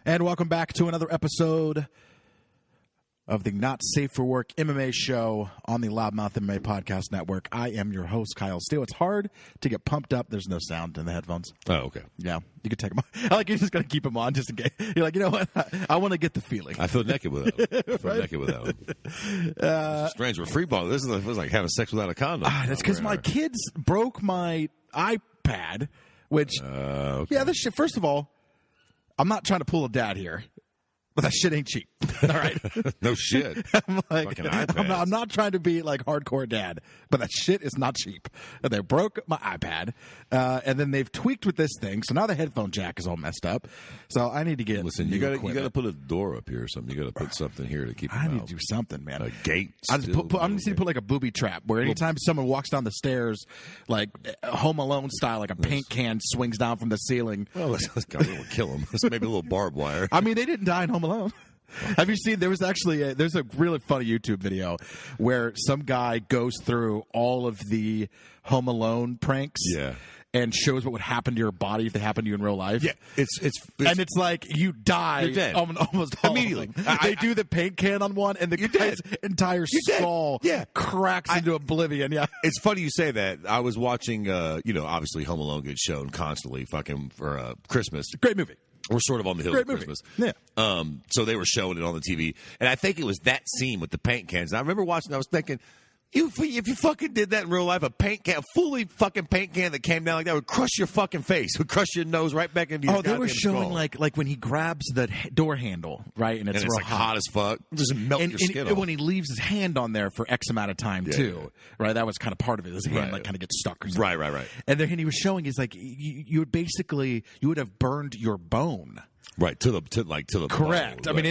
And welcome back to another episode of the Not Safe for Work MMA show on the LoudMouth MMA podcast network. I am your host, Kyle Steele. It's hard to get pumped up. There's no sound in the headphones. Oh, okay. Yeah, you can take them off. I like you're just going to keep them on just in case. You're like, you know what? I want to get the feeling. I feel naked without them. I feel naked without them. It's strange. We're free balling. This is like having sex without a condom. That's because my kids broke my iPad, which, okay. Yeah, this shit, first of all, I'm not trying to pull a dad here, but that shit ain't cheap. All right. No shit. I'm like, Fucking iPads. I'm not trying to be like hardcore dad, but that shit is not cheap. And they broke my iPad, and then they've tweaked with this thing, so now the headphone jack is all messed up. So I need to get. Listen, you got to put a door up here or something. You got to put something here to keep. I need to do something, man. A gate. I just need to put like a booby trap where anytime someone walks down the stairs, like Home Alone style, like a paint can swings down from the ceiling. Well, let's kill him. Let's maybe a little barbed wire. I mean, they didn't die in Home Alone. Have you seen? There's a really funny YouTube video where some guy goes through all of the Home Alone pranks, and shows what would happen to your body if they happened to you in real life. Yeah, it's like you die dead. almost immediately. They do the paint can on one, and the guy's entire skull cracks into oblivion. Yeah, it's funny you say that. I was watching, obviously Home Alone gets shown constantly, fucking for Christmas. Great movie. We're sort of on the hill of Christmas. Yeah. So they were showing it on the TV. And I think it was that scene with the paint cans. And I remember watching, I was thinking, if you fucking did that in real life, a fully fucking paint can that came down like that would crush your fucking face, would crush your nose right back into your goddamn they were showing skull. like when he grabs the door handle, right? And it's real like hot as fuck. Just melt your skin off. When he leaves his hand on there for X amount of time, too, right? That was kind of part of it. His hand kind of gets stuck or something. Right. And then he was showing, he's like, you would have burned your bone. Right, to the correct. Bone. I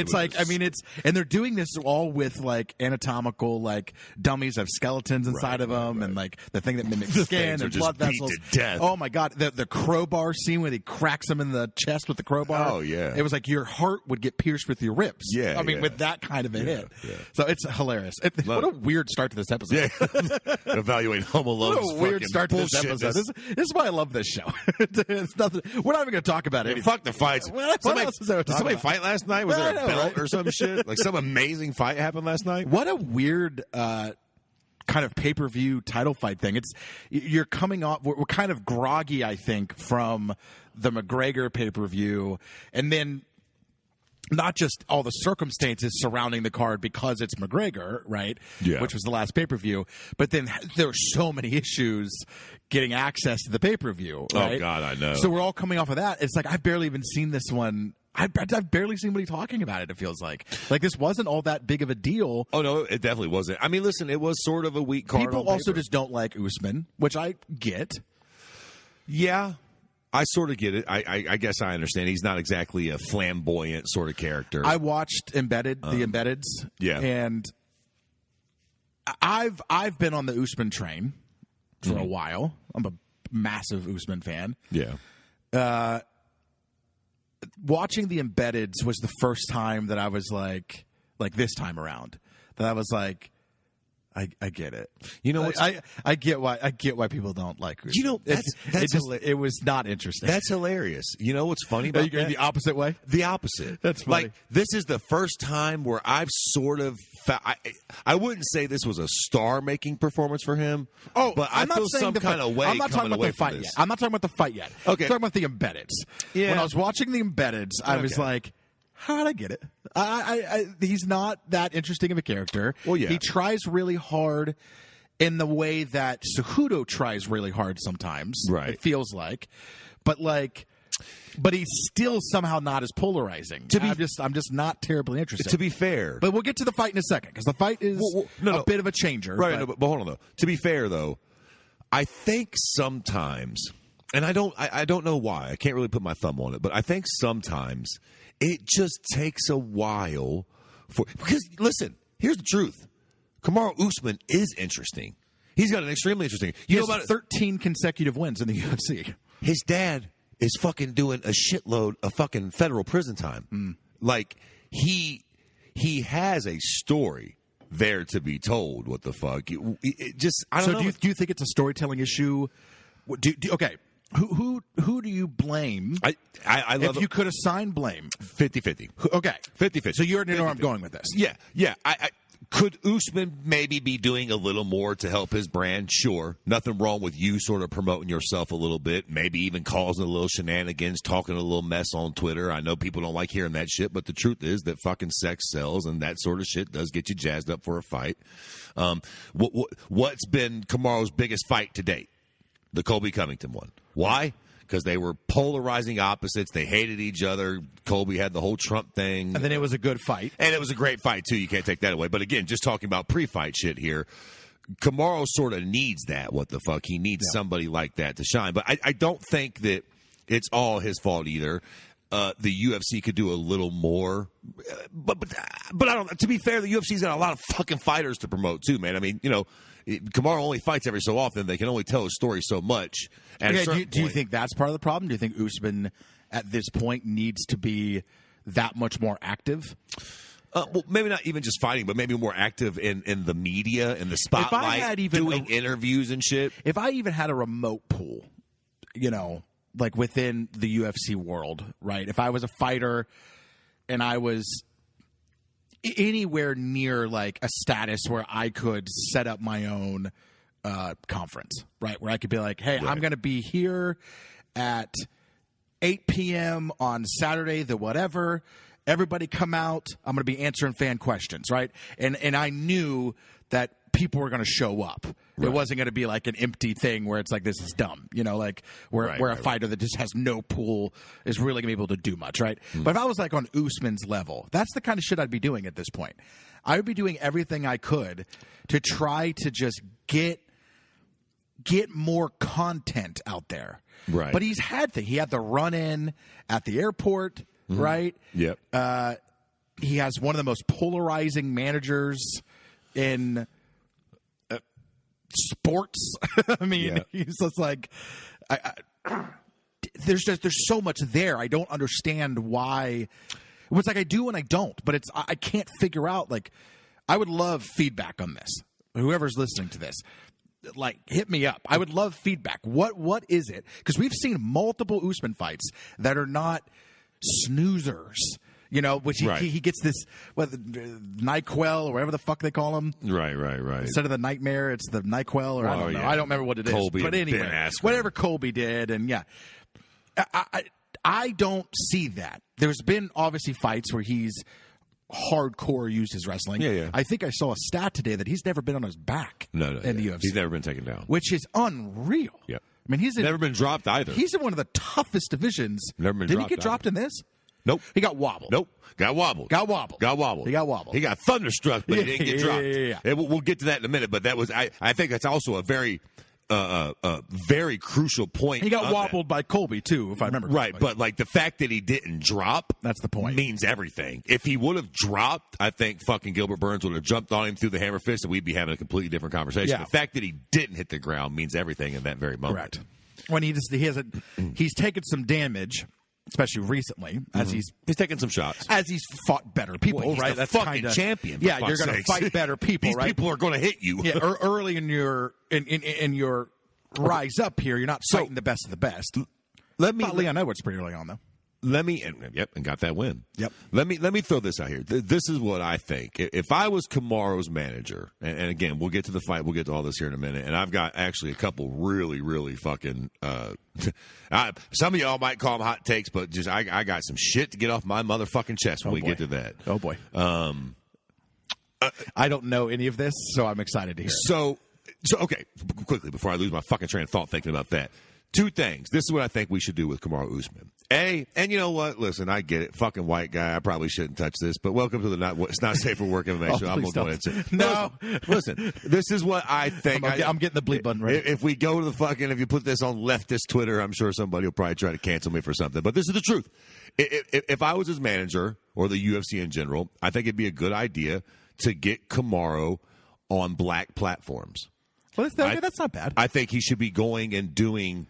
mean, it's and they're doing this all with like anatomical like dummies have skeletons inside of them, and like the thing that mimics skin and blood vessels. To death. Oh my god, the crowbar scene where he cracks him in the chest with the crowbar. Oh yeah, it was like your heart would get pierced with your ribs. Yeah, I mean with that kind of a hit. Yeah. So it's hilarious. What a weird start to this episode. Yeah, evaluate Home Alone. What a weird start to this episode. This is why I love this show. It's nothing. We're not even going to talk about it. Fuck the fights. Did somebody fight last night? Was there a belt or some shit? Like some amazing fight happened last night? What a weird kind of pay-per-view title fight thing. You're coming off. We're kind of groggy, I think, from the McGregor pay-per-view, and then not just all the circumstances surrounding the card because it's McGregor, right? Yeah. Which was the last pay-per-view. But then there were so many issues getting access to the pay-per-view, right? Oh, God, I know. So we're all coming off of that. It's like I've barely even seen this one. I've barely seen anybody talking about it, it feels like. Like, this wasn't all that big of a deal. Oh, no, it definitely wasn't. I mean, listen, it was sort of a weak card. People also just don't like Usman, which I get. Yeah. I sort of get it. I guess I understand. He's not exactly a flamboyant sort of character. I watched the Embeddeds. Yeah. And I've been on the Usman train for a while. I'm a massive Usman fan. Yeah. Watching the Embeddeds was the first time that I was like this time around, that I was like, I get it. You know what? I get why people don't like Usman. You know, it was not interesting. That's hilarious. You know what's funny about that? The opposite way? The opposite. That's funny. Like, this is the first time where I've sort of I wouldn't say this was a star-making performance for him. Oh, but I feel some kind of way. I'm not talking about the fight yet. I'm not talking about the fight yet. Okay. I'm talking about the Embeddeds. Yeah. When I was watching the Embeddeds, I was like, how did I get it? He's not that interesting of a character. Well, yeah. He tries really hard in the way that Cejudo tries really hard sometimes. Right. It feels like. But he's still somehow not as polarizing. I'm just not terribly interested. To be fair. But we'll get to the fight in a second, because the fight is a bit of a changer. Right, but hold on, though. To be fair, though, I think sometimes, and I don't know why, I can't really put my thumb on it, but I think sometimes it just takes a while because, listen, here's the truth. Kamaru Usman is interesting. He's got an extremely interesting. He has 13 consecutive wins in the UFC. His dad is fucking doing a shitload of fucking federal prison time. Like, he has a story there to be told. What the fuck? I don't know. Do you think it's a storytelling issue? Okay. Who do you blame? I love if you could assign blame. 50-50. Okay. 50-50. So you already know where I'm going with this. Yeah. Could Usman maybe be doing a little more to help his brand? Sure. Nothing wrong with you sort of promoting yourself a little bit, maybe even causing a little shenanigans, talking a little mess on Twitter. I know people don't like hearing that shit, but the truth is that fucking sex sells, and that sort of shit does get you jazzed up for a fight. What's been Kamaru's biggest fight to date? The Colby Covington one. Why? Because they were polarizing opposites. They hated each other. Colby had the whole Trump thing. And then it was a good fight. And it was a great fight, too. You can't take that away. But again, just talking about pre-fight shit here, Kamaru sort of needs that. What the fuck? He needs somebody like that to shine. But I don't think that it's all his fault either. The UFC could do a little more. But I don't. To be fair, the UFC's got a lot of fucking fighters to promote, too, man. I mean, you know, Kamaru only fights every so often. They can only tell his story so much. Okay, do you think that's part of the problem? Do you think Usman at this point needs to be that much more active? Well, maybe not even just fighting, but maybe more active in the media, in the spotlight, doing interviews and shit. If I even had a remote pool, you know, like within the UFC world, right? If I was a fighter and I was anywhere near like a status where I could set up my own conference, right? Where I could be like, hey, I'm going to be here at 8 p.m. on Saturday, the whatever. Everybody come out. I'm going to be answering fan questions, right? And I knew that people were going to show up. Right. It wasn't going to be like an empty thing where it's like, this is dumb, you know, like where a fighter that just has no pool is really going to be able to do much, right? But if I was like on Usman's level, that's the kind of shit I'd be doing at this point. I would be doing everything I could to try to just get more content out there. Right. But he's had he had the run-in at the airport, right? Yep. He has one of the most polarizing managers in sports. I mean, he's just like, there's so much there. I don't understand why. It's like I do and I don't, but I can't figure out. Like, I would love feedback on this. Whoever's listening to this, like, hit me up. I would love feedback. What is it? Because we've seen multiple Usman fights that are not snoozers. You know, which he gets this NyQuil or whatever the fuck they call him. Right. Instead of the nightmare, it's the NyQuil, or I don't know. I don't remember what it is. Colby, but anyway, whatever Colby did, and I don't see that. There's been obviously fights where he's hardcore used his wrestling. Yeah. I think I saw a stat today that he's never been on his back. No, in the UFC. He's never been taken down, which is unreal. Yep. I mean, he's never been dropped either. He's in one of the toughest divisions. Never been. Did he get dropped in this? Nope. He got wobbled. Nope. Got wobbled. He got wobbled. He got thunderstruck, but he didn't get dropped. Yeah. We'll get to that in a minute, but that was I think that's also a very very crucial point. He got wobbled by Colby too, if I remember correctly. Right, but like the fact that he didn't drop, that's the point, means everything. If he would have dropped, I think fucking Gilbert Burns would have jumped on him through the hammer fist and we'd be having a completely different conversation. Yeah. The fact that he didn't hit the ground means everything in that very moment. Correct. When he's taken some damage, especially recently, as he's taking some shots, as he's fought better people. Boy, he's right, the that's fucking kinda, champion. Yeah, you're going to fight better people. These right? people are going to hit you. Yeah, early in your rise up here, you're not fighting the best of the best. Leon Edwards pretty early on though. And got that win. Yep. Let me throw this out here. This is what I think. If I was Kamaru's manager, and again, we'll get to the fight, we'll get to all this here in a minute, and I've got actually a couple really, really fucking some of y'all might call them hot takes, but just I got some shit to get off my motherfucking chest when we get to that. Oh boy. I don't know any of this, so I'm excited to hear it. So okay, quickly before I lose my fucking train of thought thinking about that. Two things. This is what I think we should do with Kamaru Usman. And you know what? Listen, I get it. Fucking white guy. I probably shouldn't touch this, but welcome to the It's Not Safe for Work MMA show. I'm going to go into it. No. Listen, this is what I think. I'm getting the bleep button right. If we go to the fucking, if you put this on leftist Twitter, I'm sure somebody will probably try to cancel me for something. But this is the truth. If I was his manager or the UFC in general, I think it'd be a good idea to get Kamaru on black platforms. Well, that's not bad. I think he should be going and doing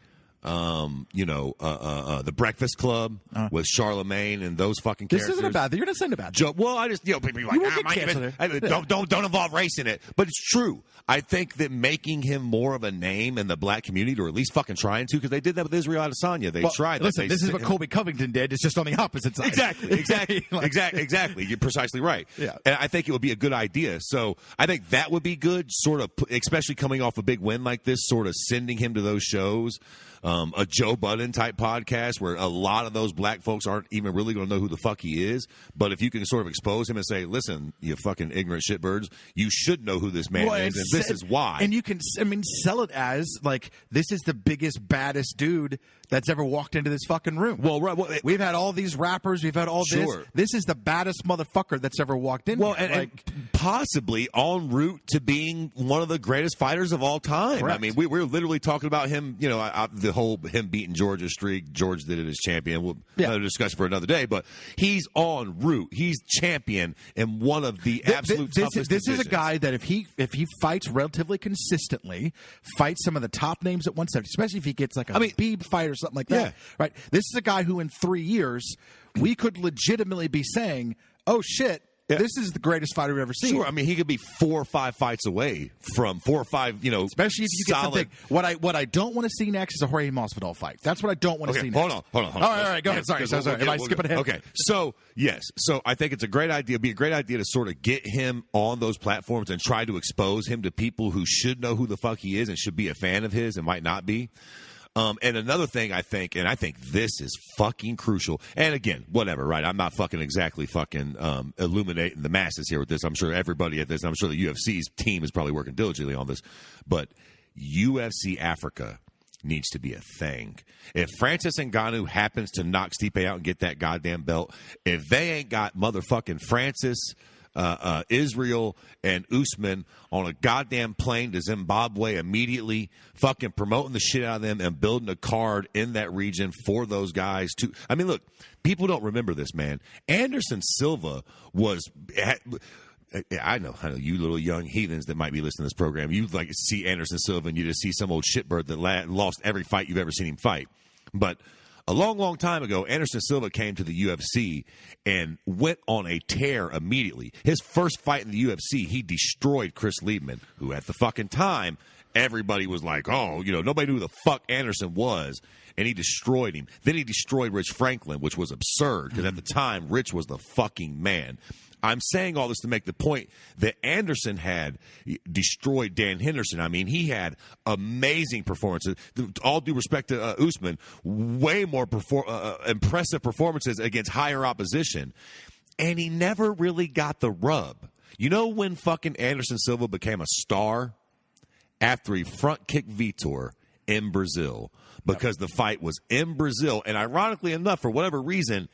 The Breakfast Club with Charlemagne and those fucking characters. This isn't a bad thing. You're not saying a bad thing. Well, I just, people are like, don't involve race in it. But it's true. I think that making him more of a name in the black community, or at least fucking trying to, because they did that with Israel Adesanya. They tried. Listen, this is what Colby Covington did. It's just on the opposite side. Exactly. You're precisely right. Yeah. And I think it would be a good idea. So I think that would be good, sort of, especially coming off a big win like this, sort of sending him to those shows. A Joe Budden type podcast where a lot of those black folks aren't even really going to know who the fuck he is. But if you can sort of expose him and say, listen, you fucking ignorant shitbirds, you should know who this man is, and this is why. And you can, sell it as, like, this is the biggest, baddest dude that's ever walked into this fucking room. Well, right. Well, we've had all these rappers. We've had all this. This is the baddest motherfucker that's ever walked in. Well, and possibly en route to being one of the greatest fighters of all time. Correct. I mean, we're literally talking about him, the whole him beating Georgia streak. George did it as champion. Another discussion for another day. But he's en route. He's champion in one of the absolute toughest This divisions. is a guy that if he fights relatively consistently, fights some of the top names at 170, especially if he gets like a Beeb fight or something like that, right? This is a guy who in 3 years we could legitimately be saying, oh shit, this is the greatest fighter we've ever seen. Sure, I mean he could be 4 or 5 fights away from 4 or 5, especially if you get something. What I don't want to see next is a Jorge Masvidal fight. That's what I don't want to see next. Hold on. All right, go ahead. Sorry. Am I skipping ahead? Okay, so yes, so I think it's a great idea. It'd be a great idea to sort of get him on those platforms and try to expose him to people who should know who the fuck he is and should be a fan of his and might not be. And another thing I think this is fucking crucial. And again, whatever, right? I'm not fucking exactly illuminating the masses here with this. I'm sure everybody at this, I'm sure the UFC's team is probably working diligently on this. But UFC Africa needs to be a thing. If Francis Ngannou happens to knock Stipe out and get that goddamn belt, if they ain't got motherfucking Francis, Israel and Usman on a goddamn plane to Zimbabwe immediately, fucking promoting the shit out of them and building a card in that region for those guys too. I mean, look, people don't remember this, man. Anderson Silva I know you little young heathens that might be listening to this program, you like see Anderson Silva and you just see some old shitbird that lost every fight you've ever seen him fight. But a long, long time ago, Anderson Silva came to the UFC and went on a tear immediately. His first fight in the UFC, he destroyed Chris Liebman, who at the fucking time, everybody was like, oh, nobody knew who the fuck Anderson was. And he destroyed him. Then he destroyed Rich Franklin, which was absurd, because at the time, Rich was the fucking man. I'm saying all this to make the point that Anderson had destroyed Dan Henderson. I mean, he had amazing performances. All due respect to Usman, way more impressive performances against higher opposition. And he never really got the rub. You know when fucking Anderson Silva became a star? After he front kicked Vitor in Brazil. Because the fight was in Brazil. And ironically enough, for whatever reason,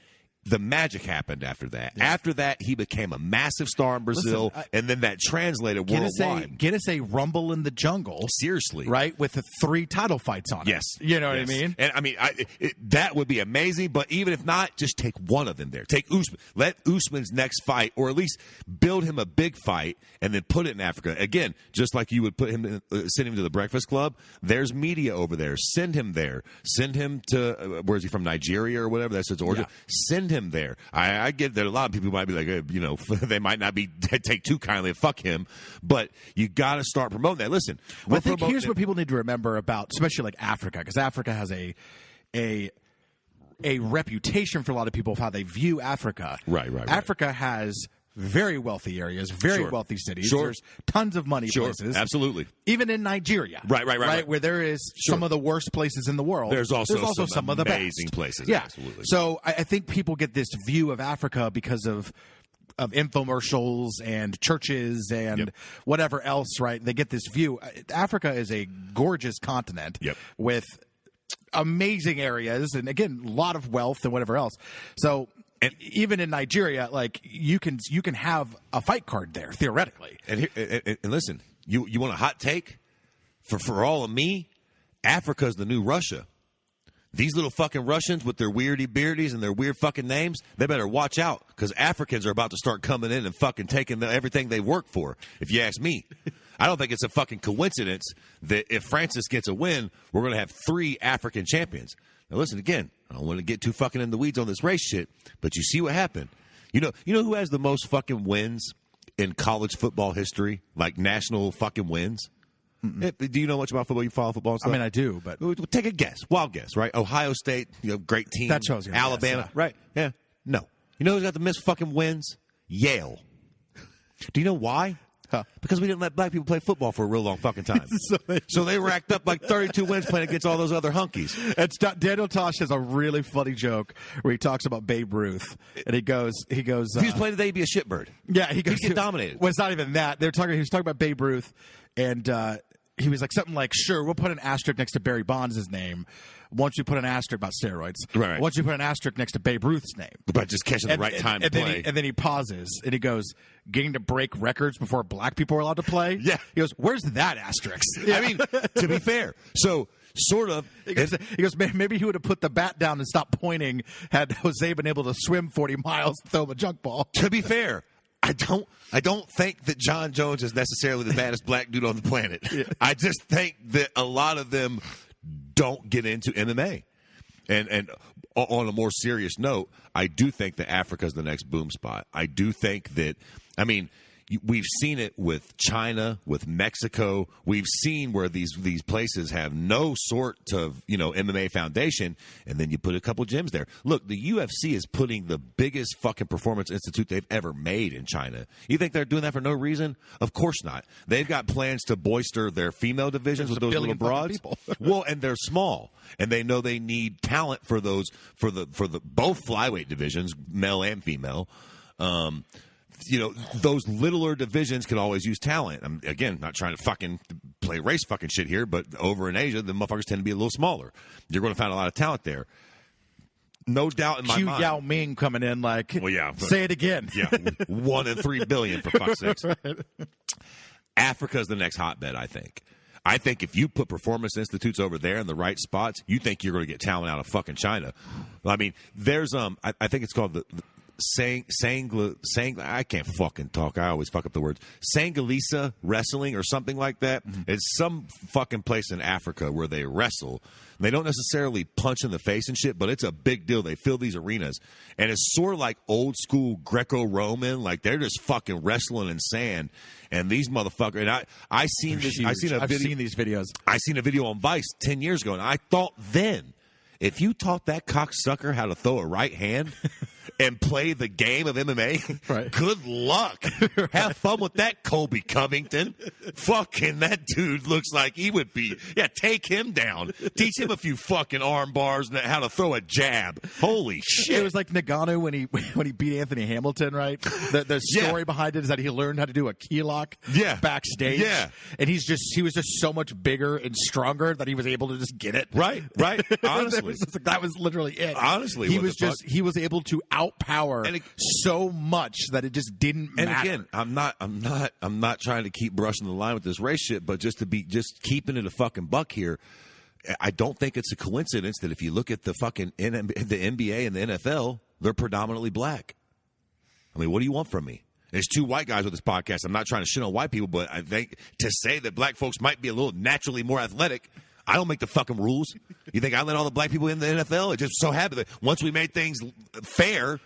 the magic happened after that. Yeah. After that, he became a massive star in Brazil, and then that translated worldwide. Get us a Rumble in the Jungle. Seriously. Right? With the 3 title fights on it. Yes. You know what I mean? And I mean, that would be amazing, but even if not, just take one of them there. Take Usman. Let Usman's next fight, or at least build him a big fight, and then put it in Africa. Again, just like you would send him to the Breakfast Club, there's media over there. Send him there. Send him to, where is he from, Nigeria or whatever? That's his origin. Yeah. Send him there. I get that a lot of people might be like, they might not be take too kindly and fuck him, but you got to start promoting that. Listen, I think here's what people need to remember about, especially like Africa, because Africa has a reputation for a lot of people of how they view Africa. Right. Africa has very wealthy areas, very wealthy cities. Sure. There's tons of money places. Absolutely. Even in Nigeria. Right. Where there is some of the worst places in the world. There's also some of the amazing best places. Yeah. Absolutely. So I think people get this view of Africa because of infomercials and churches and whatever else, right? They get this view. Africa is a gorgeous continent with amazing areas and, again, a lot of wealth and whatever else. So... And even in Nigeria, like you can have a fight card there theoretically. And listen, you want a hot take for all of me? Africa's the new Russia. These little fucking Russians with their weirdy beardies and their weird fucking names, they better watch out because Africans are about to start coming in and fucking taking everything they work for. If you ask me, I don't think it's a fucking coincidence that if Francis gets a win, we're going to have 3 African champions. Now, listen, again, I don't want to get too fucking in the weeds on this race shit, but you see what happened. You know who has the most fucking wins in college football history, like national fucking wins? Do you know much about football? You follow football and stuff? I mean, I do, but take a guess, wild guess, right? Ohio State, great team. That shows you. Alabama, guess, yeah. right? Yeah, no. You know who's got the most fucking wins? Yale. Do you know why? Huh. Because we didn't let black people play football for a real long fucking time. So they racked up like 32 wins playing against all those other hunkies. Daniel Tosh has a really funny joke where he talks about Babe Ruth, and he goes. If he was playing today, he'd be a shitbird. Yeah, he goes. He'd get dominated. Well, it's not even that. He was talking about Babe Ruth, and he was like something like, "Sure, we'll put an asterisk next to Barry Bonds' name. Once you put an asterisk about steroids, right? Once you put an asterisk next to Babe Ruth's name, about just catching the right time to play." And then he pauses and he goes, "Getting to break records before black people are allowed to play." Yeah, he goes, "Where's that asterisk?" Yeah. I mean, to be fair, so sort of. He goes, maybe he would have put the bat down and stopped pointing had Jose been able to swim 40 miles and throw him a junk ball. To be fair, I don't think that John Jones is necessarily the baddest black dude on the planet. Yeah. I just think that a lot of them don't get into MMA. And on a more serious note, I do think that Africa's the next boom spot. I do think that, I mean, we've seen it with China, with Mexico. We've seen where these places have no sort of, MMA foundation, and then you put a couple gyms there. Look, the UFC is putting the biggest fucking performance institute they've ever made in China. You think they're doing that for no reason? Of course not. They've got plans to bolster their female divisions with those little broads. Well, and they're small, and they know they need talent for those for the both flyweight divisions, male and female. Those littler divisions can always use talent. I'm, again, not trying to fucking play race fucking shit here, but over in Asia, the motherfuckers tend to be a little smaller. You're going to find a lot of talent there. No doubt in my mind. Yao Ming coming in like, well, yeah, say it again. Yeah, 1 in 3 billion, for fuck's sakes. Right. Africa's the next hotbed, I think. I think if you put performance institutes over there in the right spots, you think you're going to get talent out of fucking China. I mean, there's I think it's called the I can't fucking talk. I always fuck up the words. Sangalisa wrestling or something like that. Mm-hmm. It's some fucking place in Africa where they wrestle. They don't necessarily punch in the face and shit, but it's a big deal. They fill these arenas. And it's sort of like old school Greco-Roman. Like they're just fucking wrestling in sand. And these motherfuckers, and I've seen these videos. I seen a video on Vice 10 years ago, and I thought then, if you taught that cocksucker how to throw a right hand and play the game of MMA, right. Good luck. Have fun with that, Colby Covington. Fucking that dude looks like he would be. Yeah, take him down. Teach him a few fucking arm bars and how to throw a jab. Holy shit. It was like Nagano when he beat Anthony Hamilton, right? The story behind it is that he learned how to do a key lock backstage. Yeah. And he was just so much bigger and stronger that he was able to just get it. Right. Honestly. That was literally it. Honestly, he was able to outpower so much that it just didn't matter. And again, I'm not trying to keep brushing the line with this race shit, but just keeping it a fucking buck here. I don't think it's a coincidence that if you look at the fucking the NBA and the NFL, they're predominantly black. I mean, what do you want from me? There's 2 white guys with this podcast. I'm not trying to shit on white people, but I think to say that black folks might be a little naturally more athletic, I don't make the fucking rules. You think I let all the black people in the NFL? It just so happened that once we made things fair,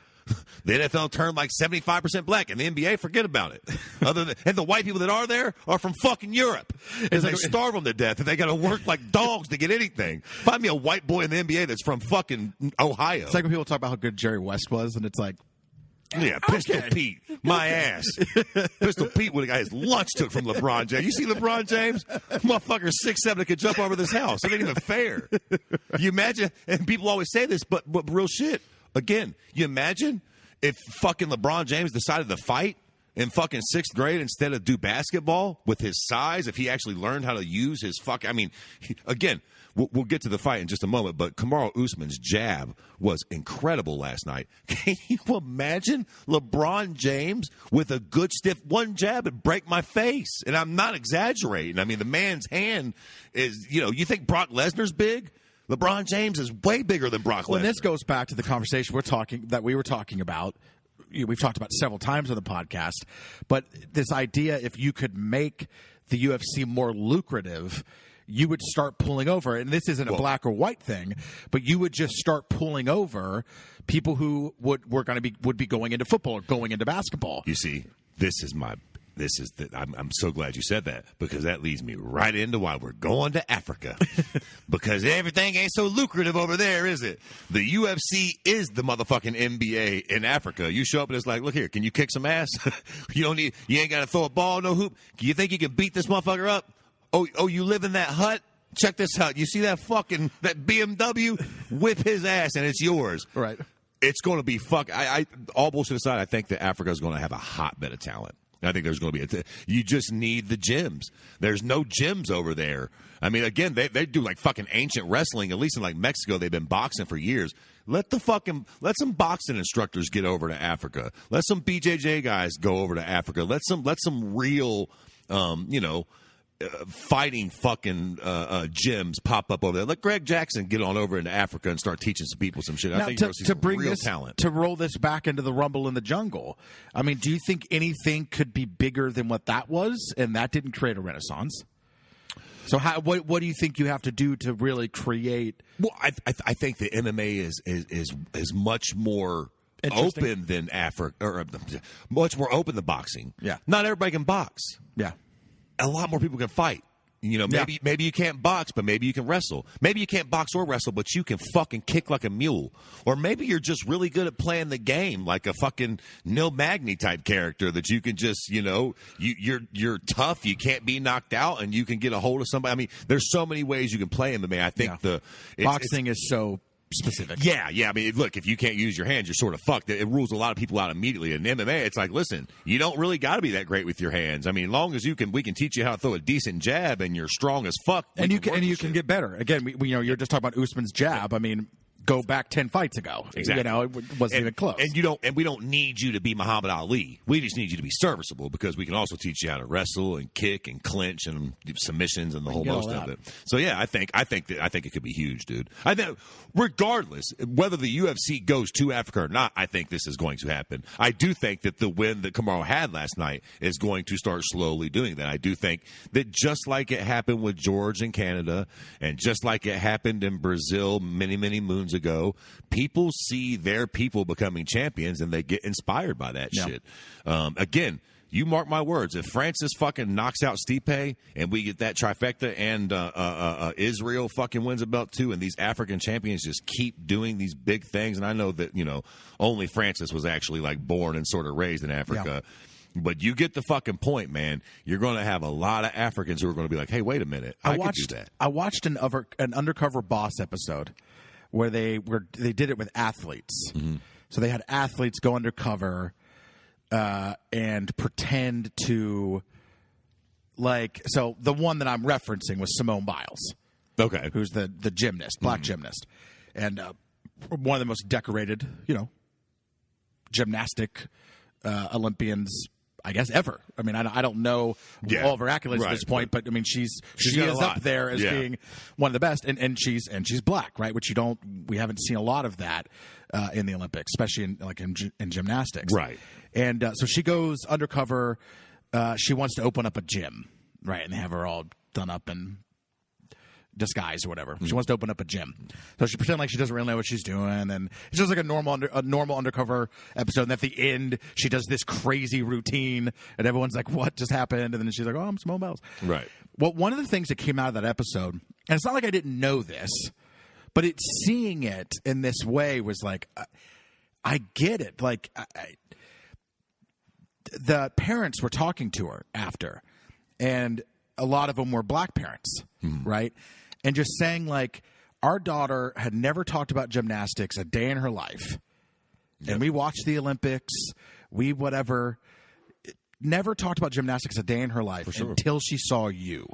the NFL turned like 75% black, and the NBA, forget about it. And the white people that are there are from fucking Europe. Because they starve them to death, and they got to work like dogs to get anything. Find me a white boy in the NBA that's from fucking Ohio. It's like when people talk about how good Jerry West was, and it's like, yeah, Pistol Pete, my ass. Pistol Pete would have got his lunch took from LeBron James. You see LeBron James? Motherfucker 6'7" could jump over this house. It ain't even fair. You imagine, and people always say this, but real shit. Again, you imagine if fucking LeBron James decided to fight in fucking 6th grade instead of do basketball with his size, if he actually learned how to use his again, we'll get to the fight in just a moment, but Kamaru Usman's jab was incredible last night. Can you imagine LeBron James with a good stiff one jab would break my face? And I'm not exaggerating. I mean, the man's hand is, you think Brock Lesnar's big? LeBron James is way bigger than Brock Lesnar. Well, this goes back to the conversation we were talking about. We've talked about several times on the podcast, but this idea, if you could make the UFC more lucrative, you would start pulling over, and this isn't a black or white thing, but you would just start pulling over people who would be going into football or going into basketball. You see, I'm so glad you said that, because that leads me right into why we're going to Africa. Because everything ain't so lucrative over there, is it? The UFC is the motherfucking NBA in Africa. You show up and it's like, look here, can you kick some ass? You ain't got to throw a ball, no hoop. You think you can beat this motherfucker up? Oh, you live in that hut? Check this out. You see that BMW? Whip his ass and it's yours. Right. It's going to be all bullshit aside, I think that Africa is going to have a hotbed of talent. I think there's going to be you just need the gyms. There's no gyms over there. I mean, again, they do like fucking ancient wrestling. At least in like Mexico, they've been boxing for years. Let some boxing instructors get over to Africa. Let some BJJ guys go over to Africa. Let some real, fighting fucking gyms pop up over there. Let Greg Jackson get on over into Africa and start teaching some people some shit. Now, I think to bring real talent. To roll this back into the Rumble in the Jungle, I mean, do you think anything could be bigger than what that was, and that didn't create a renaissance? So what do you think you have to do to really create? Well, I think the MMA is much more open than Africa, or much more open than boxing. Yeah, not everybody can box. Yeah. A lot more people can fight. Maybe you can't box, but maybe you can wrestle. Maybe you can't box or wrestle, but you can fucking kick like a mule. Or maybe you're just really good at playing the game, like a fucking Neil Magny type character that you can just, you're tough, you can't be knocked out, and you can get a hold of somebody. I mean, there's so many ways you can play MMA. I think boxing is so specific. Yeah. I mean, look, if you can't use your hands, you're sort of fucked. It rules a lot of people out immediately. In MMA, it's like, listen, you don't really got to be that great with your hands. I mean, as long as we can teach you how to throw a decent jab, and you're strong as fuck, and you can get better. Again, you're just talking about Usman's jab. I mean, go back 10 fights ago. Exactly. It wasn't even close. And we don't need you to be Muhammad Ali. We just need you to be serviceable, because we can also teach you how to wrestle and kick and clinch and submissions and the whole most of it. So yeah, I think it could be huge, dude. I think regardless whether the UFC goes to Africa or not, I think this is going to happen. I do think that the win that Kamaru had last night is going to start slowly doing that. I do think that just like it happened with George in Canada, and just like it happened in Brazil many, many moons ago, people see their people becoming champions and they get inspired by that shit. Again, you mark my words, if Francis fucking knocks out Stipe and we get that trifecta, and Israel fucking wins a belt too, and these African champions just keep doing these big things, and I know that, only Francis was actually like born and sort of raised in Africa. Yeah. But you get the fucking point, man. You're going to have a lot of Africans who are going to be like, hey, wait a minute, I could do that. I watched an Undercover Boss episode where they did it with athletes. Mm-hmm. So they had athletes go undercover and pretend to, so the one that I'm referencing was Simone Biles. Okay. Who's the gymnast, black gymnast. And one of the most decorated, gymnastic Olympians, I guess, ever. I mean, I don't know all of her accolades at this point, but I mean, she is up there as being one of the best, and she's black, right? Which we haven't seen a lot of that in the Olympics, especially in gymnastics, right? And so she goes undercover. She wants to open up a gym, right? And they have her all done up in disguise or whatever. She wants to open up a gym, so she pretends like she doesn't really know what she's doing, and it's just like a normal undercover episode. And at the end, she does this crazy routine, and everyone's like, "What just happened?" And then she's like, "Oh, I'm Simone Biles." Right. Well, one of the things that came out of that episode, and it's not like I didn't know this, but seeing it in this way was like, I get it. Like, the parents were talking to her after, and a lot of them were black parents, right? And just saying, like, our daughter had never talked about gymnastics a day in her life. Yep. And we watched the Olympics. We never talked about gymnastics a day in her life until she saw you.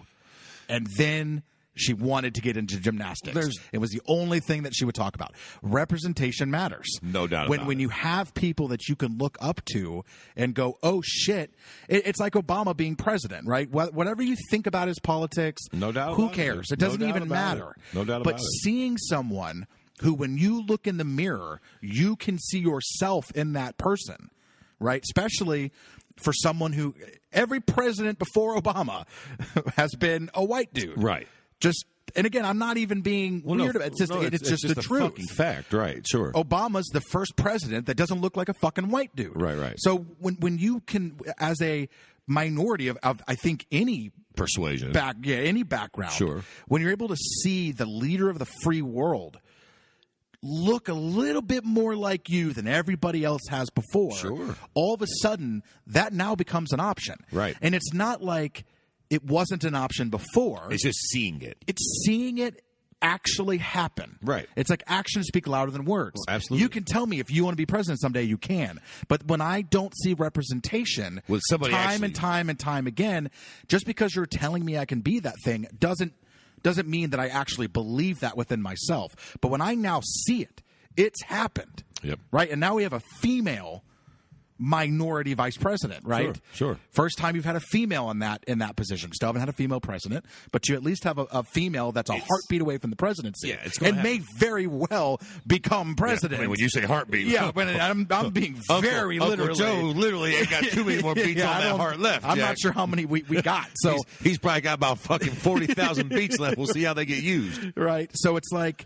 And then she wanted to get into gymnastics. It was the only thing that she would talk about. Representation matters. No doubt about it. When you have people that you can look up to and go, oh, shit. It's like Obama being president, right? Whatever you think about his politics, no doubt who cares? It doesn't even matter. No doubt about it. But seeing someone who, when you look in the mirror, you can see yourself in that person, right? Especially for someone who every president before Obama has been a white dude. Right. And again, I'm not even being weird about it. It's just the truth. Fucking fact, right? Sure. Obama's the first president that doesn't look like a fucking white dude. Right. So when you can, as a minority of I think any persuasion, any background, sure, when you're able to see the leader of the free world look a little bit more like you than everybody else has before, sure, all of a sudden that now becomes an option. Right. And it's not like it wasn't an option before. It's just seeing it. It's seeing it actually happen. Right. It's like actions speak louder than words. Well, absolutely. You can tell me if you want to be president someday, you can. But when I don't see representation and time again, just because you're telling me I can be that thing doesn't mean that I actually believe that within myself. But when I now see it, it's happened. Yep. Right? And now we have a female minority vice president, right? Sure. First time you've had a female in that position. We still haven't had a female president, but you at least have a female that's a heartbeat away from the presidency. Yeah, it's and may very well become president. Yeah, I mean, when you say heartbeat, yeah, but I'm being very Uncle literally. Joe literally ain't got too many more beats on that heart left. I'm Jack. not sure how many we got. So he's probably got about fucking 40,000 beats left. We'll see how they get used. Right. So it's like,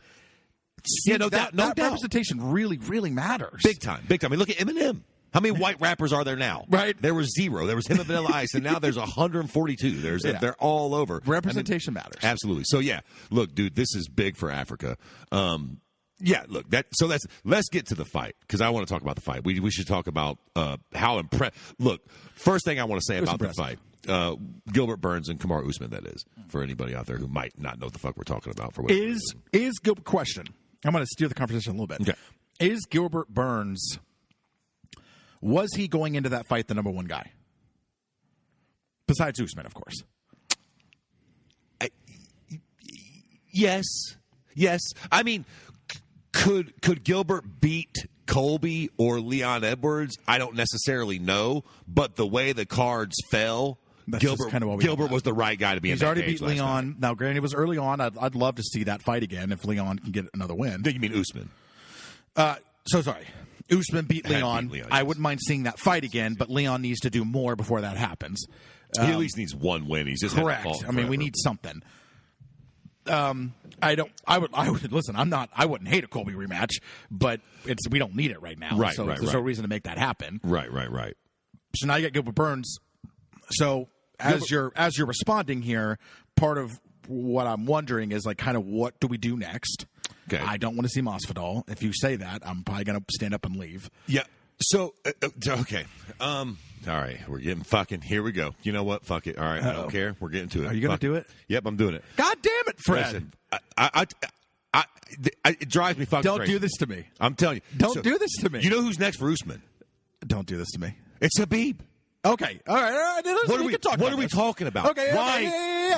that representation really, really matters. Big time. I mean, look at Eminem. How many white rappers are there now? Right. There was 0. There was him and Vanilla Ice, and now there's 142. They're all over. Representation matters. Absolutely. So yeah, look, dude, this is big for Africa. Yeah, look, let's get to the fight because I want to talk about the fight. We should talk about how impressed. Look, first thing I want to say about the fight. Gilbert Burns and Kamaru Usman, that is, for anybody out there who might not know what the fuck we're talking about. For whatever reason. Is Gilbert question? I'm going to steer the conversation a little bit. Okay. Is Gilbert Burns? Was he going into that fight the number one guy? Besides Usman, of course. Yes. I mean, could Gilbert beat Colby or Leon Edwards? I don't necessarily know, but the way the cards fell, Gilbert was the right guy to be in that cage. He's already beat Leon. Now, granted, it was early on. I'd love to see that fight again if Leon can get another win. You mean Usman? So sorry. Usman beat Leon. Yes. I wouldn't mind seeing that fight again, but Leon needs to do more before that happens. He at least needs one win. He's just correct. I mean, we need something. I would listen. I wouldn't hate a Colby rematch, but we don't need it right now. Right. There's no reason to make that happen. Right. So now you got Gilbert Burns. So as you're responding here, part of what I'm wondering is like kind of what do we do next? Okay. I don't want to see Masvidal. If you say that, I'm probably going to stand up and leave. Yeah. So, okay. All right. We're getting fucking. Here we go. You know what? Fuck it. All right. I don't care. We're getting to it. Are you going to do it? Yep, I'm doing it. God damn it, Fred. Listen, it drives me fucking Don't crazy. do this to me. I'm telling you. Don't do this to me. You know who's next for Usman? Don't do this to me. It's Habib. Okay. All right. What are we talking about? Okay.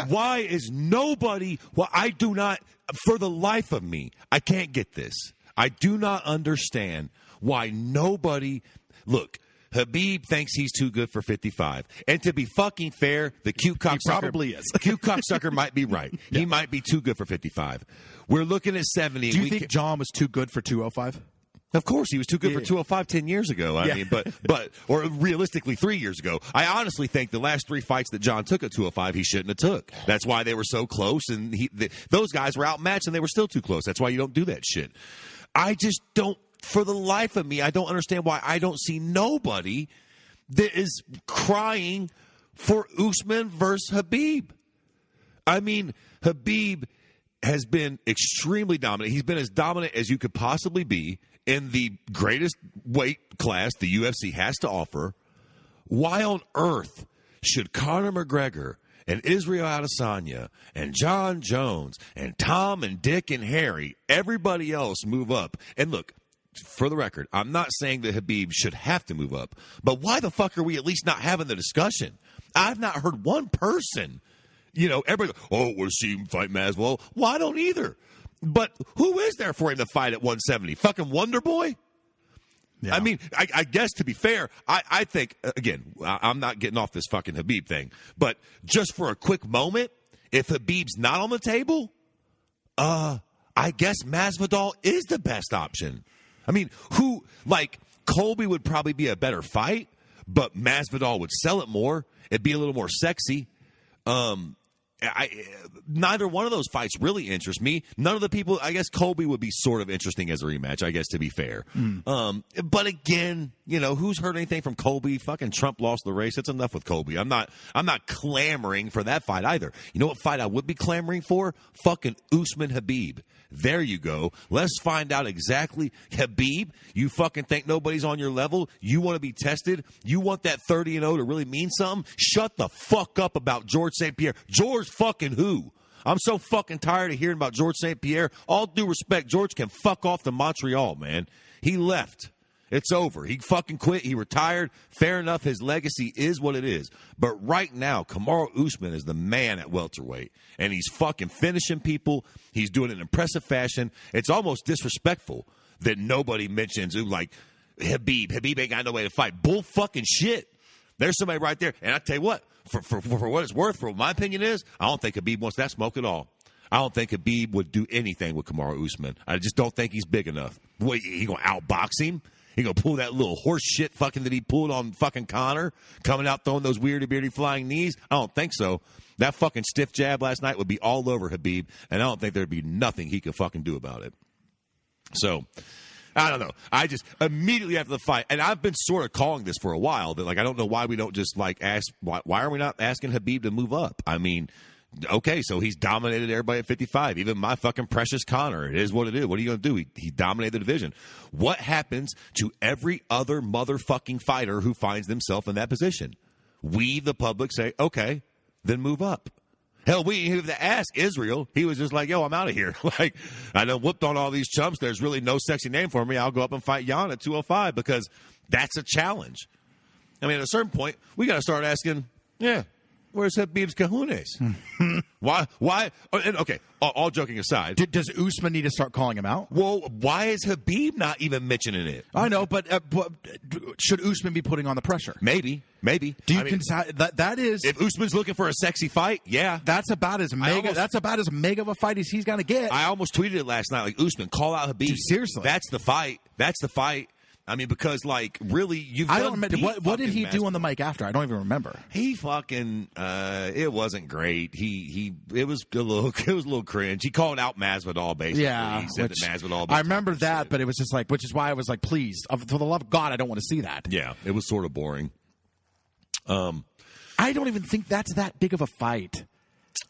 Why is nobody? Well, I do not. For the life of me, I can't get this. I do not understand why nobody. Look, Habib thinks he's too good for 55. And to be fucking fair, the cute cocksucker probably is. The cute cocksucker might be right. Yeah. He might be too good for 55. We're looking at 70. Do you think John was too good for 205? Of course, he was too good for 205 10 years ago. I mean, or realistically 3 years ago. I honestly think the last 3 fights that John took at 205, he shouldn't have took. That's why they were so close, and those guys were outmatched, and they were still too close. That's why you don't do that shit. I just don't, for the life of me, I don't understand why I don't see nobody that is crying for Usman versus Habib. I mean, Habib has been extremely dominant. He's been as dominant as you could possibly be in the greatest weight class the UFC has to offer. Why on earth should Conor McGregor and Israel Adesanya and John Jones and Tom and Dick and Harry, everybody else move up? And look, for the record, I'm not saying that Habib should have to move up, but why the fuck are we at least not having the discussion? I've not heard one person, everybody, we'll see him fight Masvidal. Well, I don't either. But who is there for him to fight at 170? Fucking Wonder Boy? Yeah. I mean, I guess to be fair, I think, again, I'm not getting off this fucking Habib thing, but just for a quick moment, if Habib's not on the table, I guess Masvidal is the best option. I mean, Colby would probably be a better fight, but Masvidal would sell it more. It'd be a little more sexy. Neither one of those fights really interest me. None of the people, I guess Colby would be sort of interesting as a rematch, I guess, to be fair. But again, who's heard anything from Colby? Fucking Trump lost the race. It's enough with Colby. I'm not clamoring for that fight either. You know what fight I would be clamoring for? Fucking Usman Habib. There you go. Let's find out exactly. Habib, you fucking think nobody's on your level? You want to be tested? You want that 30-0 to really mean something? Shut the fuck up about George St. Pierre. George fucking who? I'm so fucking tired of hearing about George St. Pierre. All due respect, George can fuck off to Montreal, man. He left. It's over. He fucking quit. He retired. Fair enough. His legacy is what it is. But right now, Kamaru Usman is the man at welterweight. And he's fucking finishing people. He's doing it in impressive fashion. It's almost disrespectful that nobody mentions, like, Habib. Habib ain't got no way to fight. Bull fucking shit. There's somebody right there. And I tell you what, for what it's worth, for what my opinion is, I don't think Habib wants that smoke at all. I don't think Habib would do anything with Kamaru Usman. I just don't think he's big enough. What, he going to outbox him? He gonna pull that little horse shit fucking that he pulled on fucking Conor, coming out throwing those weirdy beardy flying knees? I don't think so. That fucking stiff jab last night would be all over Habib, and I don't think there'd be nothing he could fucking do about it. So, I don't know. I just immediately after the fight, and I've been sort of calling this for a while, that I don't know why we don't just ask, why are we not asking Habib to move up? I mean, okay, so he's dominated everybody at 55. Even my fucking precious Conor. It is what it is. What are you going to do? He dominated the division. What happens to every other motherfucking fighter who finds themselves in that position? We, the public, say, okay, then move up. Hell, we didn't have to ask Israel. He was just like, yo, I'm out of here. Like, I done whooped on all these chumps. There's really no sexy name for me. I'll go up and fight Jan at 205 because that's a challenge. I mean, at a certain point, we got to start asking, where's Habib's kahunas? Why? And okay, all joking aside. Does Usman need to start calling him out? Well, why is Habib not even mentioning it? I know, but should Usman be putting on the pressure? Maybe. Do you consider that is if Usman's looking for a sexy fight? Yeah, that's about as mega. That's about as mega of a fight as he's gonna get. I almost tweeted it last night, like, Usman, call out Habib. Dude, seriously, that's the fight. I mean, because, like, really, I don't remember. What did he do on the mic after? I don't even remember. He fucking, it wasn't great. It was a little cringe. He called out Masvidal, basically. Yeah. He said that Masvidal. I remember that, shit. But it was just like, which is why I was like, please, for the love of God, I don't want to see that. Yeah, it was sort of boring. I don't even think that's that big of a fight.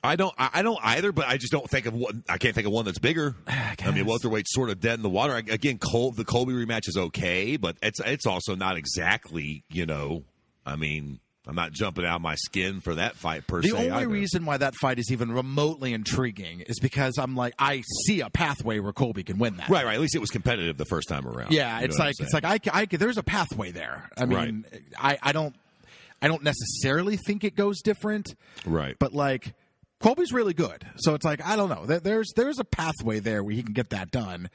I don't either, but I just don't think of one. I can't think of one that's bigger. I mean, welterweight's sort of dead in the water. Again, the Colby rematch is okay, but it's also not exactly, I mean, I'm not jumping out of my skin for that fight per se. The only reason why that fight is even remotely intriguing is because I'm like, I see a pathway where Colby can win that. Right. At least it was competitive the first time around. Yeah, it's like there's a pathway there. I mean, right. I don't necessarily think it goes different. Right. But like, Colby's really good, so it's like, I don't know. There's a pathway there where he can get that done.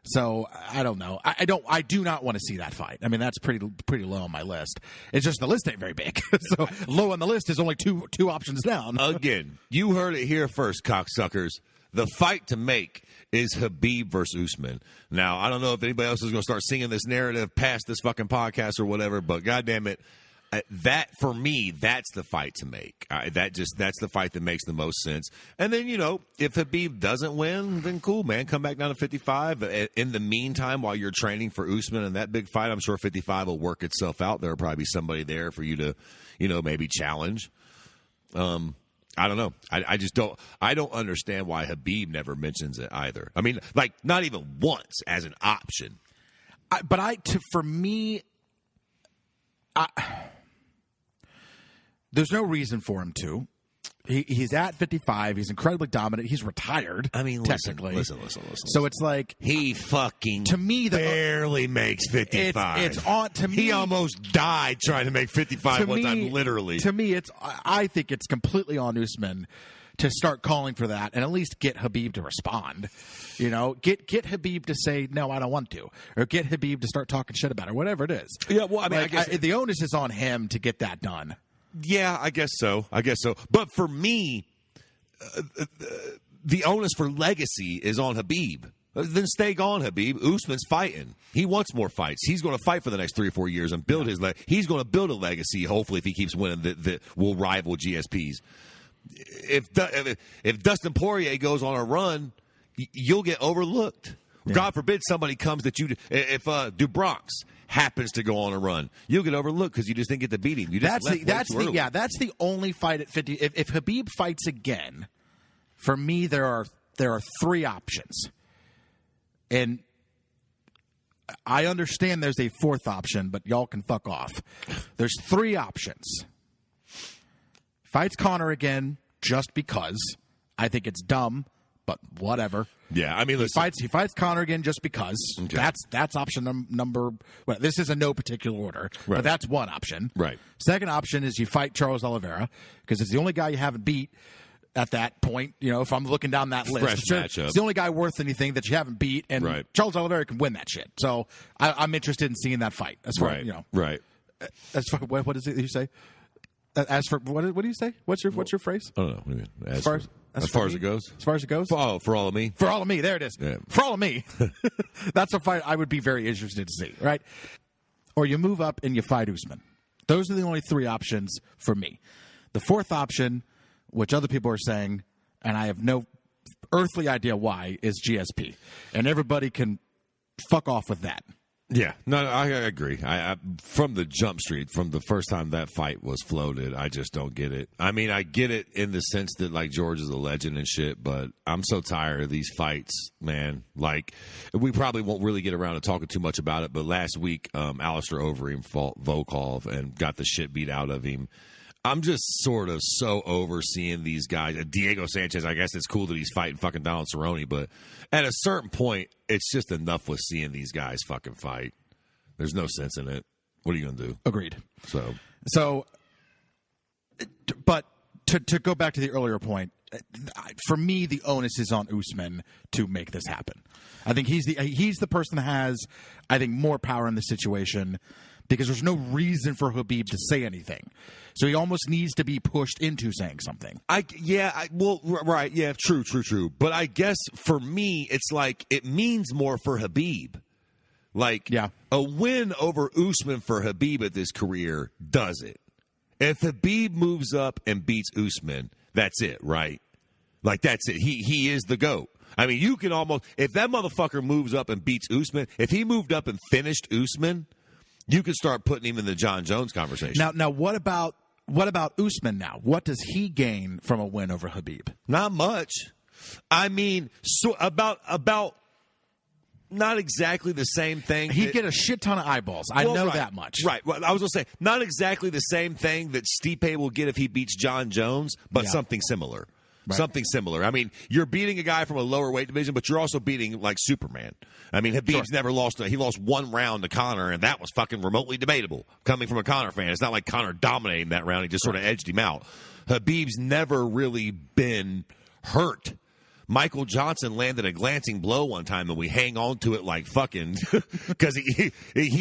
So I don't know. I do not want to see that fight. I mean, that's pretty low on my list. It's just the list ain't very big. So low on the list is only two options down. Again, you heard it here first, cocksuckers. The fight to make is Habib versus Usman. Now, I don't know if anybody else is going to start singing this narrative past this fucking podcast or whatever, but goddamn it. That, for me, that's the fight to make. That's the fight that makes the most sense. And then, if Habib doesn't win, then cool, man. Come back down to 55. In the meantime, while you're training for Usman and that big fight, I'm sure 55 will work itself out. There will probably be somebody there for you to, maybe challenge. I don't know. I don't understand why Habib never mentions it either. I mean, like, not even once as an option. For me, there's no reason for him to. He's at 55. He's incredibly dominant. He's retired. I mean, technically. Listen. So it's like he fucking to me barely makes 55. It's on to me. He almost died trying to make 55 one time, literally. To me, I think it's completely on Usman to start calling for that and at least get Habib to respond. Get Habib to say, no, I don't want to. Or get Habib to start talking shit about it, or whatever it is. Yeah, well, I mean, I guess the onus is on him to get that done. Yeah, I guess so. But for me, the onus for legacy is on Habib. Then stay gone, Habib. Usman's fighting. He wants more fights. He's going to fight for the next 3 or 4 years and build his he's going to build a legacy, hopefully, if he keeps winning, that will rival GSP's. If Dustin Poirier goes on a run, you'll get overlooked. Yeah. God forbid somebody comes that you. If Dubronx happens to go on a run, you'll get overlooked because you just didn't get to beat him. You just that's the only fight at 50. If Habib fights again, for me there are 3 options, and I understand there's a 4th option, but y'all can fuck off. There's 3 options. Fights Conor again just because. I think it's dumb, but whatever. Yeah, I mean, listen. He fights Conor again just because. Okay. That's option number. Well, this is in no particular order, but that's one option. Right. Second option is you fight Charles Oliveira because it's the only guy you haven't beat at that point. You know, if I'm looking down that list, it's the only guy worth anything that you haven't beat, and Charles Oliveira can win that shit. So I'm interested in seeing that fight. As far as far what is it you say? As for what do you say? What's your phrase? I don't know. What do you mean? As far as it goes. As far as it goes. For all of me. For all of me. There it is. Yeah. For all of me. That's a fight I would be very interested to see. Right. Or you move up and you fight Usman. Those are the only 3 options for me. The 4th option, which other people are saying, and I have no earthly idea why, is GSP, and everybody can fuck off with that. Yeah, no, I agree. I from the jump street, from the first time that fight was floated, I just don't get it. I mean, I get it in the sense that, like, George is a legend and shit, but I'm so tired of these fights, man. Like, we probably won't really get around to talking too much about it, but last week, Alistair Overeem fought Volkov and got the shit beat out of him. I'm just sort of so over seeing these guys. Diego Sanchez, I guess it's cool that he's fighting fucking Donald Cerrone, but at a certain point, it's just enough with seeing these guys fucking fight. There's no sense in it. What are you going to do? Agreed. So, but to go back to the earlier point, for me, the onus is on Usman to make this happen. I think he's the person that has, I think, more power in the situation, because there's no reason for Habib to say anything. So he almost needs to be pushed into saying something. Right, yeah, true. But I guess for me, it's like it means more for Habib. Like, a win over Usman for Habib at this career does it. If Habib moves up and beats Usman, that's it, right? Like, that's it. He is the GOAT. I mean, you can almost, if that motherfucker moves up and beats Usman, if he moved up and finished Usman, you could start putting him in the John Jones conversation. Now, what about Usman now? What does he gain from a win over Habib? Not much. I mean, so about not exactly the same thing. He'd get a shit ton of eyeballs. I know that much. Right. Well, I was going to say, not exactly the same thing that Stipe will get if he beats John Jones, but something similar. Right. Something similar. I mean, you're beating a guy from a lower weight division, but you're also beating, like, Superman. I mean, Habib's never lost. He lost 1 round to Conor, and that was fucking remotely debatable coming from a Conor fan. It's not like Conor dominating that round. He just sort of edged him out. Habib's never really been hurt. Michael Johnson landed a glancing blow one time, and we hang on to it like fucking because he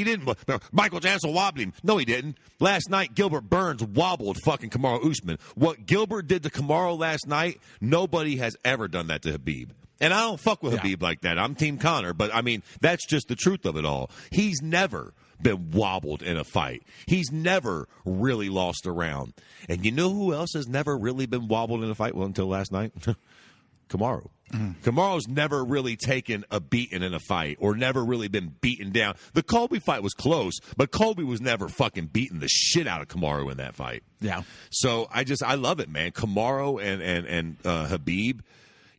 didn't. Michael Johnson wobbled him. No, he didn't. Last night, Gilbert Burns wobbled fucking Kamaru Usman. What Gilbert did to Kamaru last night, nobody has ever done that to Habib. And I don't fuck with Habib like that. I'm Team Conor, but I mean that's just the truth of it all. He's never been wobbled in a fight. He's never really lost a round. And you know who else has never really been wobbled in a fight? Well, until last night. Kamaru. Kamaru's never really taken a beating in a fight or never really been beaten down. The Colby fight was close, but Colby was never fucking beating the shit out of Kamaru in that fight. Yeah. So I love it, man. Kamaru and Habib,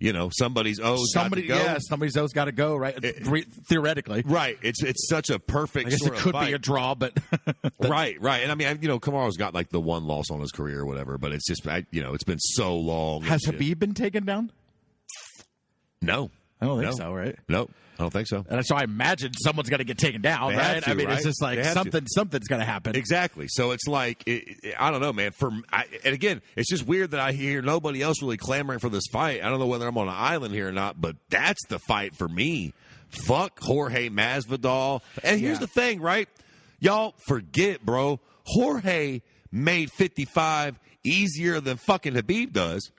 you know, somebody's O's got to go. Yeah, somebody's O's got to go, right? Theoretically. Right. It's such a perfect I guess sort it could of fight. be a draw, but right. And I mean, you know, Kamaru's got like the 1 loss on his career or whatever, but it's just, it's been so long. Has Habib been taken down? No. I don't think so, right? No, I don't think so. And so I imagine someone's going to get taken down, right? I mean, it's just like something's going to happen. Exactly. So it's like, I don't know, man. And again, it's just weird that I hear nobody else really clamoring for this fight. I don't know whether I'm on an island here or not, but that's the fight for me. Fuck Jorge Masvidal. And here's the thing, right? Y'all forget, bro. Jorge made 55 easier than fucking Habib does.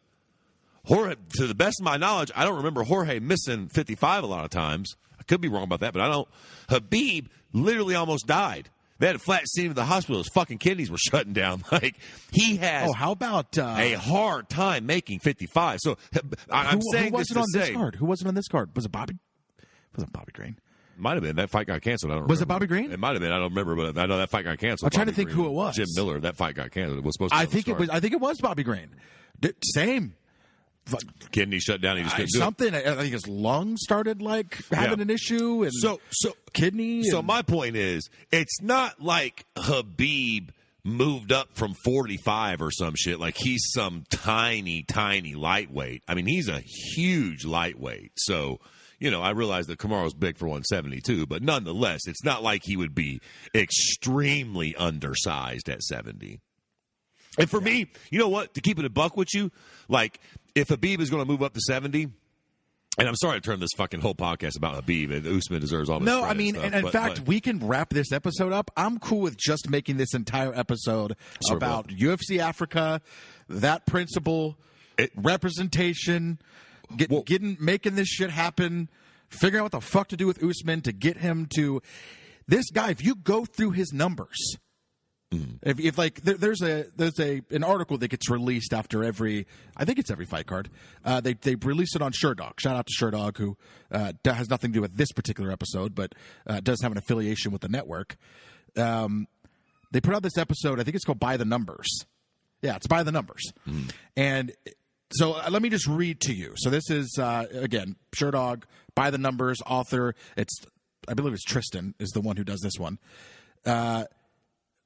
Jorge, to the best of my knowledge, I don't remember Jorge missing 55 a lot of times. I could be wrong about that, but I don't. Habib literally almost died. They had a flat scene at the hospital. His fucking kidneys were shutting down. Like, he has how about a hard time making 55. So I'm saying who this wasn't to on say, this card? Who wasn't on this card? Was it Bobby? Wasn't Bobby Green? Might have been. That fight got canceled. I don't. Was remember. it Bobby Green? It might have been. I don't remember, but I know that fight got canceled. I'm trying to Bobby think Green. who it was. Jim Miller. That fight got canceled. It was supposed to. I think it was Bobby Green. Same. Kidney shut down. He just couldn't do it. Something. I think his lungs started having an issue, and so kidney. So my point is, it's not like Habib moved up from 45 or some shit. Like, he's some tiny lightweight. I mean, he's a huge lightweight. So, I realize that Kamaru's big for 172, but nonetheless, it's not like he would be extremely undersized at 70. And for me, you know what? To keep it a buck with you, like, if Habib is going to move up to 70, and I'm sorry to turn this fucking whole podcast about Habib, and Usman deserves all this credit. No, I mean, and in fact, we can wrap this episode up. I'm cool with just making this entire episode about UFC Africa, that principle, representation, making this shit happen, figuring out what the fuck to do with Usman to get him to this guy. If you go through his numbers. If there's an article that gets released after every fight card. They release it on Sherdog. Shout out to Sherdog, who has nothing to do with this particular episode, but does have an affiliation with the network. They put out this episode. I think it's called "By the Numbers." Yeah, it's "By the Numbers," and so let me just read to you. So this is again Sherdog, "By the Numbers" author. I believe it's Tristan is the one who does this one.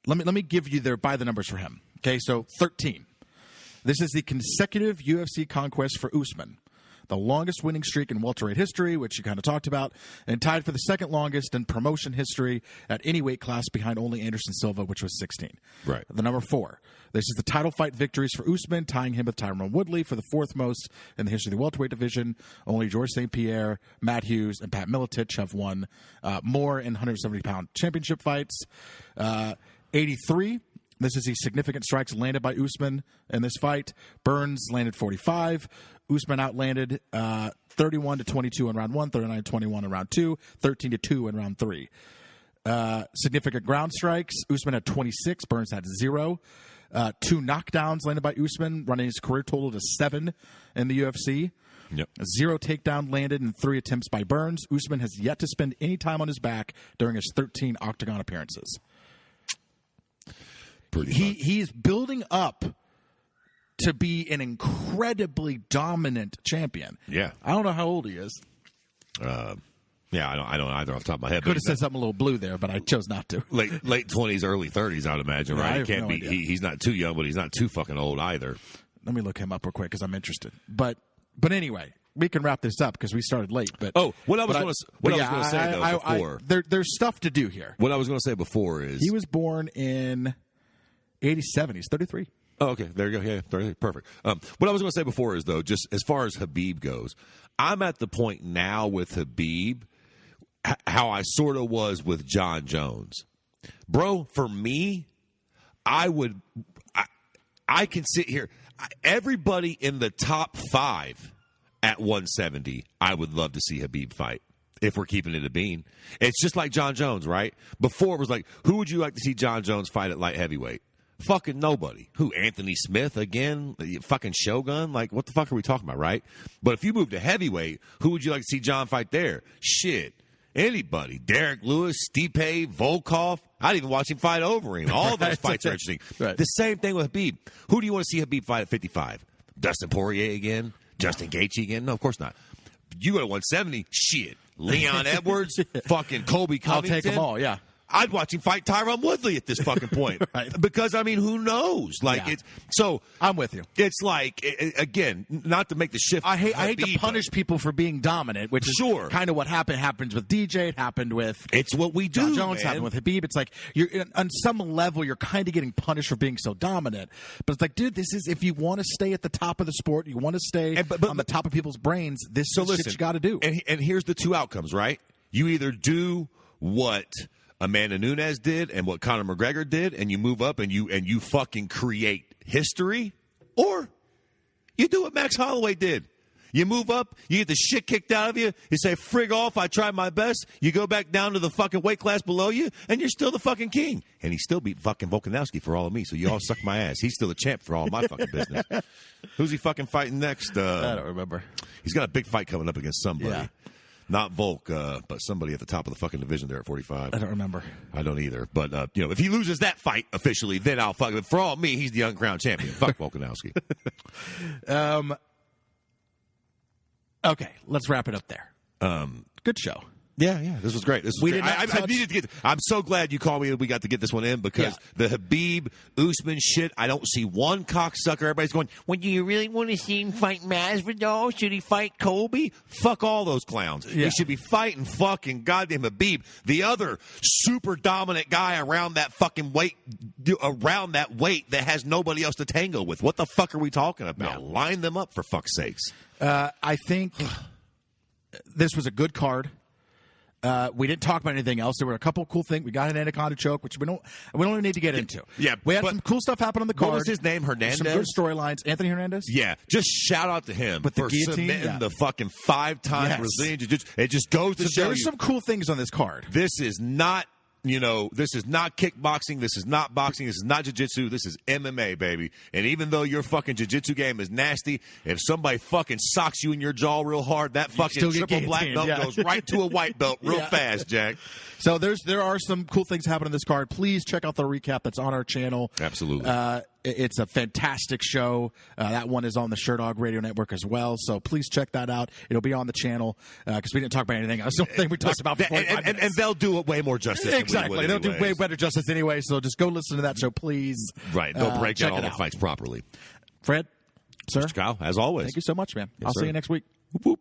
Let me give you by the numbers for him. Okay, so 13. This is the consecutive UFC conquest for Usman, the longest winning streak in welterweight history, which you kind of talked about, and tied for the second longest in promotion history at any weight class behind only Anderson Silva, which was 16. Right. The number 4. This is the title fight victories for Usman, tying him with Tyron Woodley for the 4th most in the history of the welterweight division. Only George St. Pierre, Matt Hughes, and Pat Miletich have won more in 170-pound championship fights. 83. This is the significant strikes landed by Usman in this fight. Burns landed 45. Usman outlanded 31-22 in round 1, 39-21 in round 2, 13-2 in round 3. Significant ground strikes. Usman had 26. Burns had 0. 2 knockdowns landed by Usman, running his career total to 7 in the UFC. Yep. 0 takedown landed in 3 attempts by Burns. Usman has yet to spend any time on his back during his 13 octagon appearances. He's building up to be an incredibly dominant champion. Yeah. I don't know how old he is. Yeah, I don't either off the top of my head. Could have said something a little blue there, but I chose not to. Late 20s, early 30s, I would imagine, right? He can't be. He's not too young, but he's not too fucking old either. Let me look him up real quick because I'm interested. But anyway, we can wrap this up because we started late. But what I was going to say though before there's stuff to do here. What I was going to say before is he was born in 87. He's 33. Oh, okay. There you go. Yeah, 33. Perfect. What I was going to say before is, though, just as far as Habib goes, I'm at the point now with Habib how I sort of was with John Jones. Bro, for me, I can sit here. Everybody in the top 5 at 170, I would love to see Habib fight. If we're keeping it a bean. It's just like John Jones, right? Before it was like, who would you like to see John Jones fight at light heavyweight? Fucking nobody. Who? Anthony Smith again? Fucking Shogun? Like, what the fuck are we talking about, right? But if you move to heavyweight, who would you like to see John fight there? Shit. Anybody. Derek Lewis, Stipe, Volkov. I'd even watch him fight Overeem. All those fights are interesting. Right. The same thing with Habib. Who do you want to see Habib fight at 55? Dustin Poirier again? Justin Gaethje again? No, of course not. You go to 170, shit. Leon Edwards, fucking Colby Covington. I'll take them all, yeah. I'd watch him fight Tyron Woodley at this fucking point. Right. Because, I mean, who knows? Like, it's so. I'm with you. It's like, again, not to make the shift. I hate to punish people for being dominant, which is kind of what happens with DJ. It happened with. It's what we do. John Jones happened with Habib. It's like, on some level, you're kind of getting punished for being so dominant. But it's like, dude, this is, if you want to stay at the top of the sport, you want to stay on the top of people's brains, this is what you got to do. And here's the 2 outcomes, right? You either do what Amanda Nunes did and what Conor McGregor did, and you move up and you fucking create history, or You do what Max Holloway did. You move up, you get the shit kicked out of you, you say, frig off, I tried my best, you go back down to the fucking weight class below you, and you're still the fucking king. And he still beat fucking Volkanovski for all of me, so you all suck my ass. He's still the champ for all my fucking business. Who's he fucking fighting next? I don't remember. He's got a big fight coming up against somebody. Yeah. Not Volk, but somebody at the top of the fucking division there at 45. I don't remember. I don't either. But, if he loses that fight officially, then I'll fuck him. For all me, he's the uncrowned champion. Fuck Volkanovski. Okay, let's wrap it up there. Good show. Yeah, this was great. This was We great. did not I needed to get. I'm so glad you called me and we got to get this one in because the Habib Usman shit. I don't see one cocksucker. Everybody's going, well, do you really want to see him fight Masvidal? Should he fight Colby? Fuck all those clowns. Yeah. He should be fighting fucking goddamn Habib, the other super dominant guy around that fucking weight, that has nobody else to tango with. What the fuck are we talking about? Yeah. Line them up for fuck's sakes. I think this was a good card. We didn't talk about anything else. There were a couple of cool things. We got an anaconda choke, which we don't even need to get into. Yeah, we had some cool stuff happen on the card. What was his name? Hernandez? Some good storylines. Anthony Hernandez? Yeah, just shout out to him With the for guillotine? submitting the fucking 5-time Brazilian Jiu-Jitsu. It just goes to show there are you some cool things on this card. this is not, this is not kickboxing. This is not boxing. This is not jiu-jitsu. This is MMA, baby. And even though your fucking jiu-jitsu game is nasty, if somebody fucking socks you in your jaw real hard, that fucking still get triple black belt goes right to a white belt real fast, Jack. So there are some cool things happening on this card. Please check out the recap that's on our channel. Absolutely. It's a fantastic show. That one is on the Sherdog Radio Network as well. So please check that out. It'll be on the channel because we didn't talk about anything else. The only thing we talked about for 45 minutes. And they'll do it way more justice. Exactly. They'll do way better justice anyway. So just go listen to that show, please. Right. They'll break down all the out. fights properly. Fred, sir, Mr. Kyle, as always. thank you so much, man. Yes, I'll sir. see you next week. Whoop, whoop.